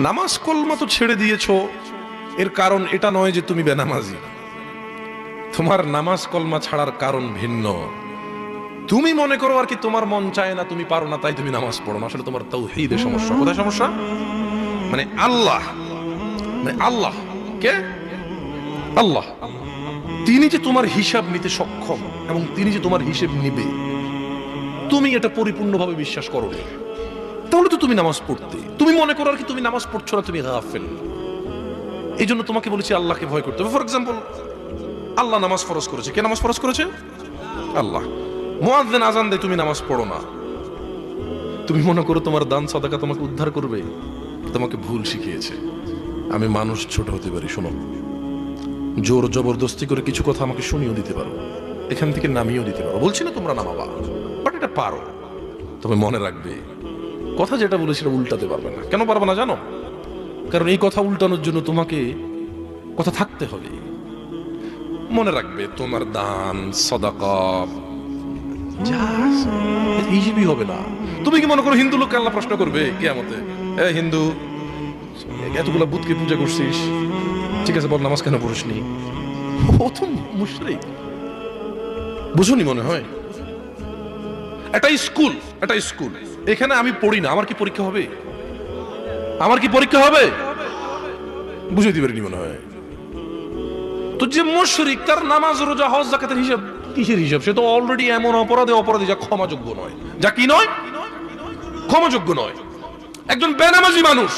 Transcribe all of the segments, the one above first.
নামাজ কলমা তো ছেড়ে দিয়েছো, এর কারণ এটা নয় যে তুমি বেনামাজি। তোমার নামাজ কলমা ছাড়ার কারণ ভিন্ন। তুমি মনে করো আর কি তোমার মন চায় না, তুমি পারো না, তাই তুমি নামাজ পড়ো না। আসলে তোমার তাওহীদের সমস্যা। কোথায় সমস্যা? মানে আল্লাহ, কে? আল্লাহ তিনি যে তোমার হিসাব নিতে সক্ষম এবং তিনি যে তোমার হিসেব নিবে, তুমি এটা পরিপূর্ণভাবে বিশ্বাস করো না, তাহলে তো তুমি নামাজ পড়তে। তুমি মনে করো আর কি তুমি নামাজ পড়ছো না, তুমি গাফেল। এই জন্য তোমাকে বলেছি আল্লাহকে ভয় করতে হবে। ফর এক্সাম্পল, আল্লাহ নামাজ ফরজ করেছে। কে নামাজ ফরজ করেছে? আল্লাহ। মুয়াজ্জিন আজান দেয়, তুমি নামাজ পড়ো না। তুমি মনে করো তোমার দান সাদাকা তোমাকে উদ্ধার করবে, তোমাকে ভুল শিখিয়েছে। আমি মানুষ, ছোট হতে পারি, শোনো, জোর জবরদস্তি করে কিছু কথা আমাকে শুনিয়েও দিতে পারো, এখান থেকে নামিয়েও দিতে পারো। বলছি না তোমরা নামাবা, বাট এটা পারো। তবে মনে রাখবে, কথা যেটা বলে সেটা উল্টাতে পারবে না। কেন পারবে না জানো? কারণ এই কথা উল্টানোর জন্য তোমাকে কথা থাকতে হবে। মনে রাখবে, তোমার দান সাদাকা হিসেবই হবে না। তুমি কি মনে করো হিন্দু লোককে আল্লাহ প্রশ্ন করবে কিয়ামতে, এ হিন্দু, এতগুলা বুতকে পূজা করছিস, ঠিক আছে বল নামাজ কেন পড়িসনি? ও তো মুশরিক। বুঝুনি মনে হয়? এটা স্কুল, এখানে আমি পড়ি না, আমার কি পরীক্ষা হবে? বুঝে দিবেনি মনে হয়। তো যে মুশরিক, তার নামাজ রোজা হজ যাকাতের হিসাব কিসের হিসাব? সে তো অলরেডি এমন অপরাধী যা ক্ষমাযোগ্য নয়। যা কি নয়? ক্ষমাযোগ্য নয়। একজন বেনামাজি মানুষ,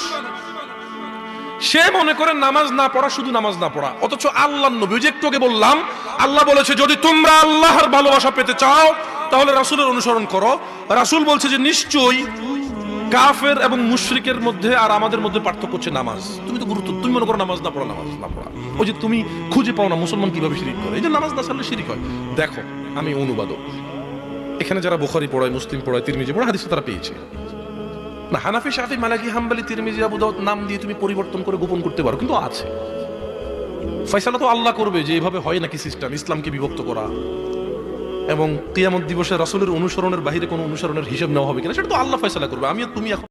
সে মনে করে নামাজ না পড়া শুধু নামাজ না পড়া, অথচ আল্লাহর নবী, যে একটু আগে বললাম, আল্লাহ বলেছে যদি তোমরা আল্লাহর ভালোবাসা পেতে চাও তাহলে রাসূলের অনুসরণ করো। রাসূল বলছে যে নিশ্চয়ই কাফের এবং মুশরিকের মধ্যে আর আমাদের মধ্যে পার্থক্য হচ্ছে নামাজ। তুমি মনে করো নামাজ না পড়া। ওই যে তুমি খুঁজে পাও না মুসলমান কিভাবে শিরিক করে, এই যে নামাজ না ছাড়লে শিরিক হয়। দেখো, আমি অনুবাদক, এখানে যারা বুখারী পড়ায়, মুসলিম পড়ায়, তিরমিজি পড়ায়, হাদিস তারা পেয়েছে না। হানাফি, শাফি, মালিকি, হাম্বলি, তিরমিজি, আবু দাউদ নাম দিয়ে তুমি পরিবর্তন করে গোপন করতে পারো, কিন্তু আছে। ফয়সালা তো আল্লাহ করবে যে এইভাবে হয় নাকি সিস্টেম, ইসলামকে বিভক্ত করা এবং কিয়ামত দিবসে রাসূলের অনুসরণের বাইরে কোনো অনুসরণের হিসাব নেওয়া হবে কিনা, সেটা তো আল্লাহ ফয়সালা করবে। আমি তুমি এখন